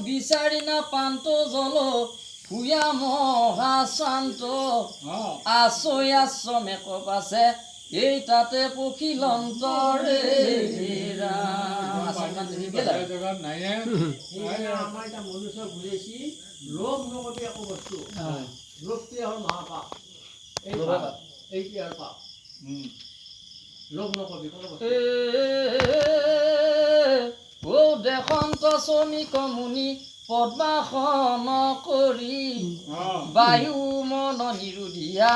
বিচাৰি না পান্ত জল ভূঞা মহাশান্ত আছৈ আশ্ৰমে কপ আছে এই তাতে পখিলন্তৰে লোভ নকবি একো বস্তু লোভটি হ'ল মহাপাপ এইটি আৰু পাপ লোভ নকবি কোনো বস্তু দেশন্ত শ্ৰমিক মুনি পদ্মাসন কৰি বায়ু মন নিৰোধিয়া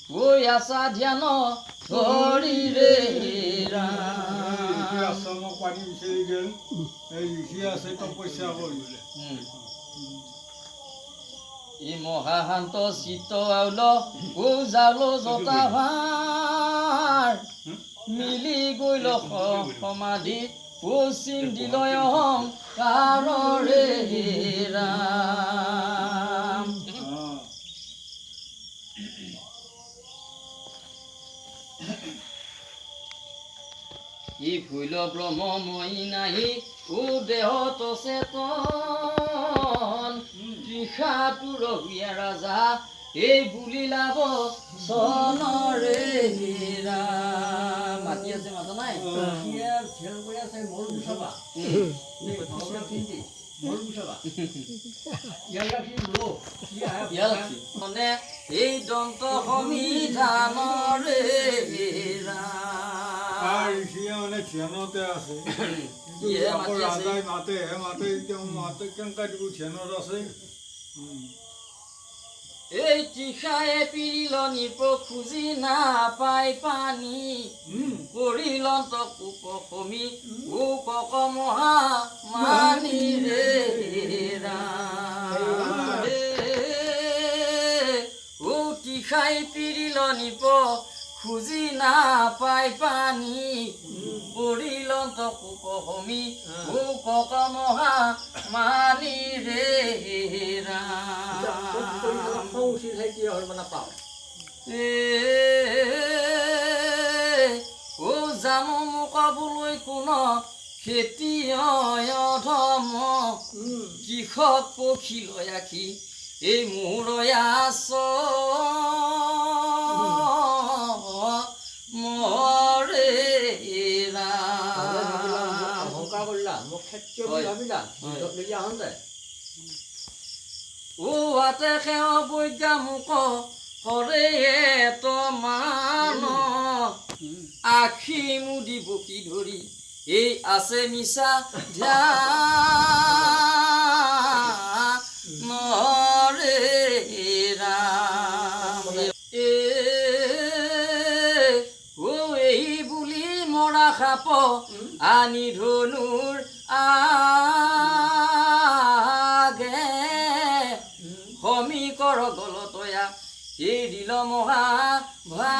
গৈ আছা ধ্যান ধৰি ৰে আশ্ৰমক পানী বিচাৰি গ'ল লিখি আছে তপস্যা কৰিলে ই মহাশান্ত চিত্ত আউল জাল জতা ভাৰ মিলি গৈ সমাধি পশ্চিম দিলয় অহংকাৰৰে ৰাম ই ভৈল ব্ৰহ্মময়ী নাহি ও দেহত চেতন তৃষাতুৰ হুয়া ৰাজা এই বুলি লাভ চনৰে মাতি আছে মাতা নাই কৰি আছে মোৰ গুচাবা মোৰ গুচাবা মানে এই দন্ত সমিধানৰে মানে ধ্যানতে আছে ৰাজাই মাতে তেওঁ মাতে কেনেকৈ দিব ধ্যানত আছে এই তৃষায়ে পিৰিল নিপ খুজি নাপাই পানী কৰিলন্ত কুপসমি কক মহা মানি ৰে ও তৃষাই পিৰিল নিপ খুজি নাপাই পানী পৰিলন্ত কুপসমি কক মহা মানি ৰে ও জানো মোক বোলৈ কোন খেতি ধম কৃষক পক্ষী লৈ আখি এই মোৰ আছ মৰে অহংকাৰ কৰিলা মোক খেতিয় বুলি ভাবিলা ও আতে সেৱ বৈজ্ঞা মোক কৰে মান আখি মুদি বকি ধৰি এই আছে মিছা ধ্যানৰে ৰাম এই বুলি মৰা সাপ আনি ধনুৰ আগে সমীকৰ গলতয়া এই দিল মহা ভা